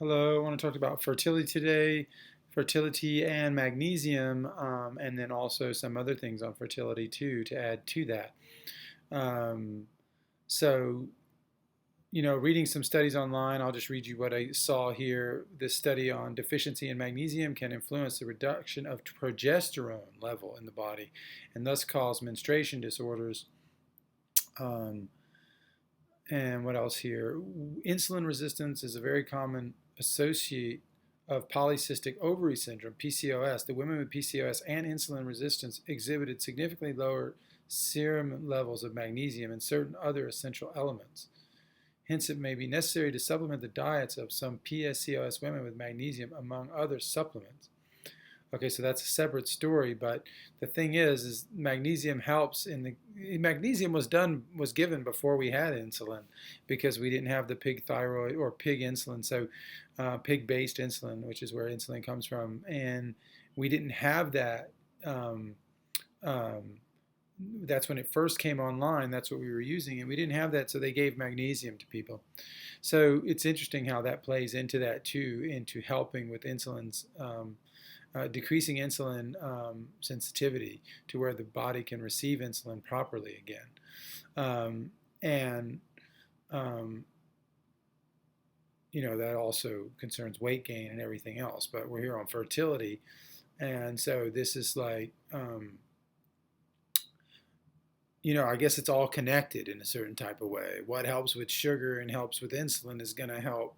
Hello, I want to talk about fertility today, fertility and magnesium, and then also some other things on fertility too to add to that. Um, so, reading some studies online, I'll just read you what I saw here. This study on deficiency in magnesium can influence the reduction of progesterone level in the body and thus cause menstruation disorders. Um, And what else here? Insulin resistance is a very common associate of polycystic ovary syndrome, PCOS. The women with PCOS and insulin resistance exhibited significantly lower serum levels of magnesium and certain other essential elements. Hence, it may be necessary to supplement the diets of some PCOS women with magnesium, among other supplements. Okay, so that's a separate story, but the thing is magnesium helps in the magnesium was given before we had insulin because we didn't have the pig thyroid or pig insulin, so pig-based insulin, which is where insulin comes from, and we didn't have that. Um, um, that's when it first came online. That's what we were using, and we didn't have that, so they gave magnesium to people. So it's interesting how that plays into that too, into helping with insulin's. Decreasing insulin sensitivity to where the body can receive insulin properly again. And, um, that also concerns weight gain and everything else, but we're here on fertility. And so this is like, I guess it's all connected in a certain type of way. What helps with sugar and helps with insulin is going to help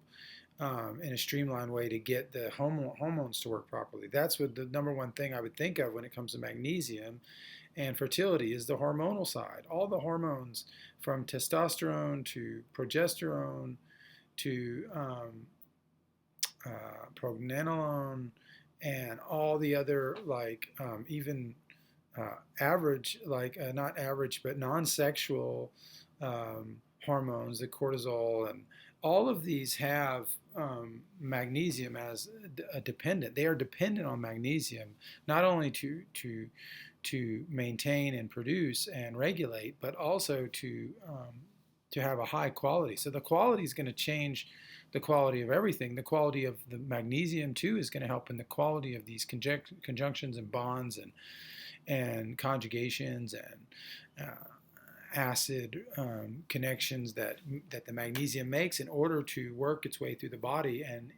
in a streamlined way to get the hormones to work properly. That's what the number one thing I would think of when it comes to magnesium and fertility is the hormonal side. All the hormones from testosterone to progesterone to prognenolone and all the other even average, not average, but non-sexual hormones, the cortisol, and all of these have magnesium as a dependent. They are dependent on magnesium not only to maintain and produce and regulate, but also to have a high quality. So the quality is going to change the quality of everything. The quality of the magnesium too is going to help in the quality of these conjunctions and bonds and conjugations and acid connections that the magnesium makes in order to work its way through the body and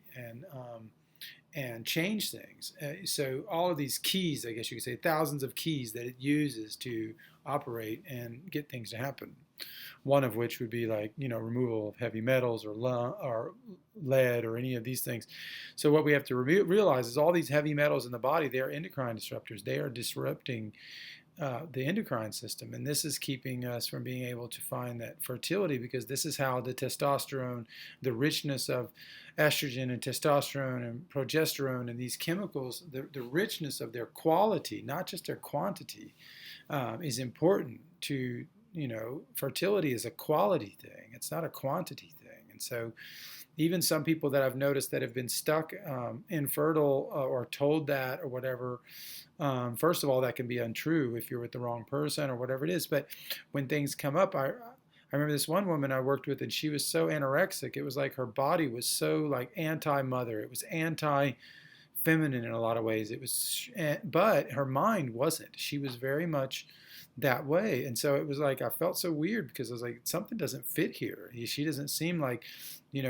change things. So all of these keys, I guess you could say, thousands of keys that it uses to operate and get things to happen. One of which would be removal of heavy metals or lead or any of these things. So what we have to realize is all these heavy metals in the body, they are endocrine disruptors. They are disrupting the endocrine system, and this is keeping us from being able to find that fertility, because this is how the testosterone, the richness of estrogen and testosterone and progesterone and these chemicals, the richness of their quality, not just their quantity, is important to, fertility is a quality thing. It's not a quantity thing. And so even some people that I've noticed that have been stuck infertile or told that or whatever, first of all, that can be untrue if you're with the wrong person or whatever it is. But when things come up, I remember this one woman I worked with, and she was so anorexic. It was like her body was so like anti-mother. It was anti-feminine in a lot of ways. It was, but her mind wasn't. She was very much that way. And so it was like I felt so weird because I was like, something doesn't fit here. She doesn't seem like,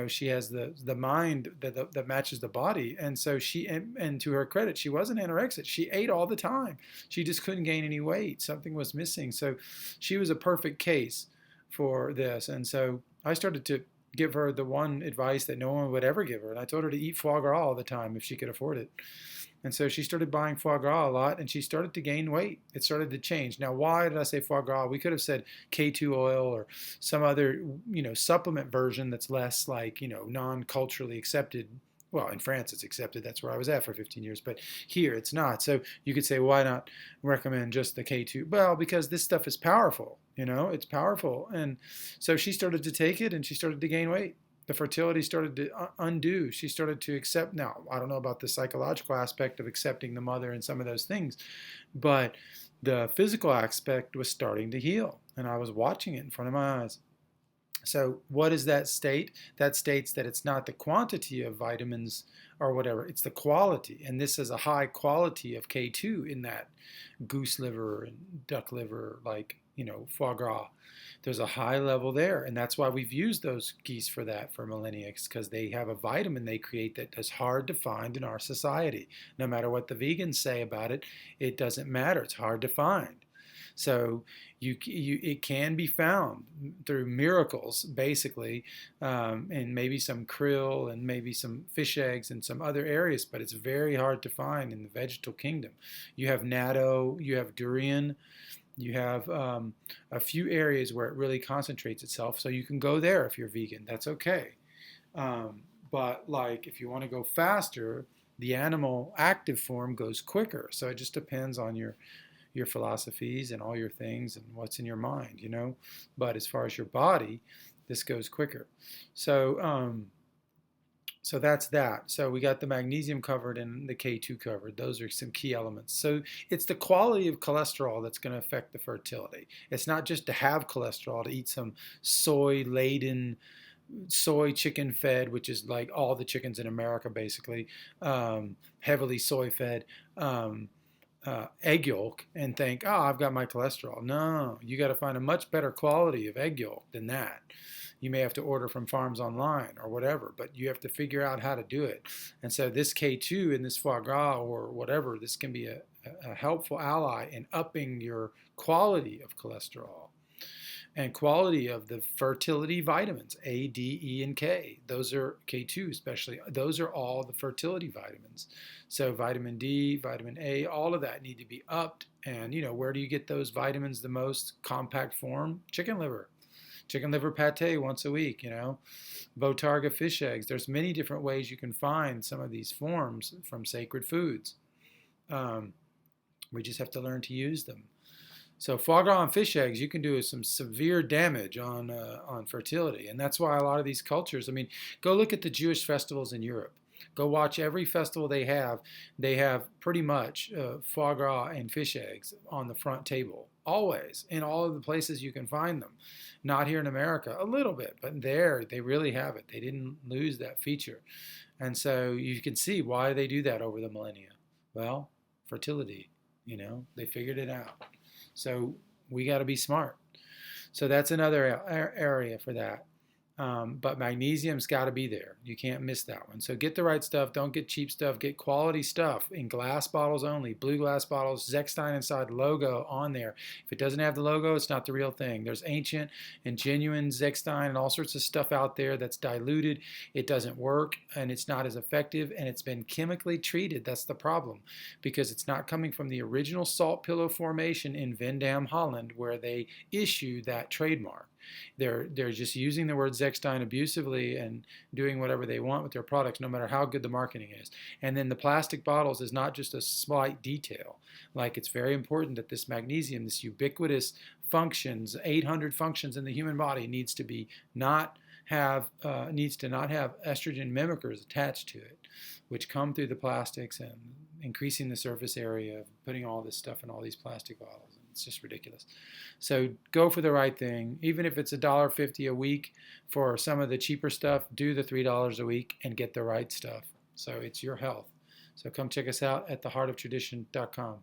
she has the mind that matches the body. And so and to her credit, she wasn't anorexic. She ate all the time. She just couldn't gain any weight. Something was missing. So she was a perfect case for this. And so I started to give her the one advice that no one would ever give her. And I told her to eat foie gras all the time if she could afford it. And so she started buying foie gras a lot, and she started to gain weight. It started to change. Now, why did I say foie gras? We could have said K2 oil or some other, supplement version that's less non-culturally accepted. Well, in France it's accepted. That's where I was at for 15 years. But here it's not. So you could say, why not recommend just the K2? Well, because this stuff is powerful. It's powerful. And so she started to take it, and she started to gain weight. The fertility started to undo. She started to accept. Now, I don't know about the psychological aspect of accepting the mother and some of those things, but the physical aspect was starting to heal, and I was watching it in front of my eyes. So what does that state? That states that it's not the quantity of vitamins or whatever, it's the quality. And this is a high quality of K2 in that goose liver and duck liver, like, foie gras. There's a high level there. And that's why we've used those geese for that for millennia, because they have a vitamin they create that is hard to find in our society. No matter what the vegans say about it, it doesn't matter. It's hard to find. So it can be found through miracles, basically, and maybe some krill and maybe some fish eggs and some other areas, but it's very hard to find in the vegetal kingdom. You have natto, you have durian, you have a few areas where it really concentrates itself, so you can go there if you're vegan. That's okay. But like if you want to go faster, the animal active form goes quicker. So it just depends on your philosophies and all your things and what's in your mind, But as far as your body, this goes quicker. So so that's that. So we got the magnesium covered and the K2 covered. Those are some key elements. So it's the quality of cholesterol that's going to affect the fertility. It's not just to have cholesterol, to eat some soy-laden, soy chicken fed, which is like all the chickens in America basically, heavily soy fed. Egg yolk and think, oh, I've got my cholesterol. No, you got to find a much better quality of egg yolk than that. You may have to order from farms online or whatever, but you have to figure out how to do it. And so this K2 in this foie gras or whatever, this can be a helpful ally in upping your quality of cholesterol and quality of the fertility vitamins, A, D, E, and K. Those are K2 especially. Those are all the fertility vitamins. So vitamin D, vitamin A, all of that need to be upped. And where do you get those vitamins the most compact form? Chicken liver. Chicken liver pate once a week, Botarga fish eggs. There's many different ways you can find some of these forms from sacred foods. We just have to learn to use them. So foie gras and fish eggs, you can do some severe damage on fertility. And that's why a lot of these cultures, go look at the Jewish festivals in Europe. Go watch every festival they have. They have pretty much foie gras and fish eggs on the front table, always, in all of the places you can find them. Not here in America, a little bit, but there they really have it. They didn't lose that feature. And so you can see why they do that over the millennia. Well, fertility, they figured it out. So we got to be smart. So that's another area for that. But magnesium's got to be there. You can't miss that one. So get the right stuff. Don't get cheap stuff. Get quality stuff in glass bottles only. Blue glass bottles, Zechstein Inside logo on there. If it doesn't have the logo, it's not the real thing. There's ancient and genuine Zechstein and all sorts of stuff out there that's diluted. It doesn't work and it's not as effective and it's been chemically treated. That's the problem because it's not coming from the original salt pillow formation in Veendam, Holland, where they issued that trademark. They're just using the word Zechstein abusively and doing whatever they want with their products, no matter how good the marketing is. And then the plastic bottles is not just a slight detail. Like it's very important that this magnesium, this ubiquitous functions, 800 functions in the human body, needs to not have estrogen mimickers attached to it, which come through the plastics and increasing the surface area of putting all this stuff in all these plastic bottles. It's just ridiculous. So go for the right thing. Even if it's $1.50 a week for some of the cheaper stuff, do the $3 a week and get the right stuff. So it's your health. So come check us out at theheartoftradition.com.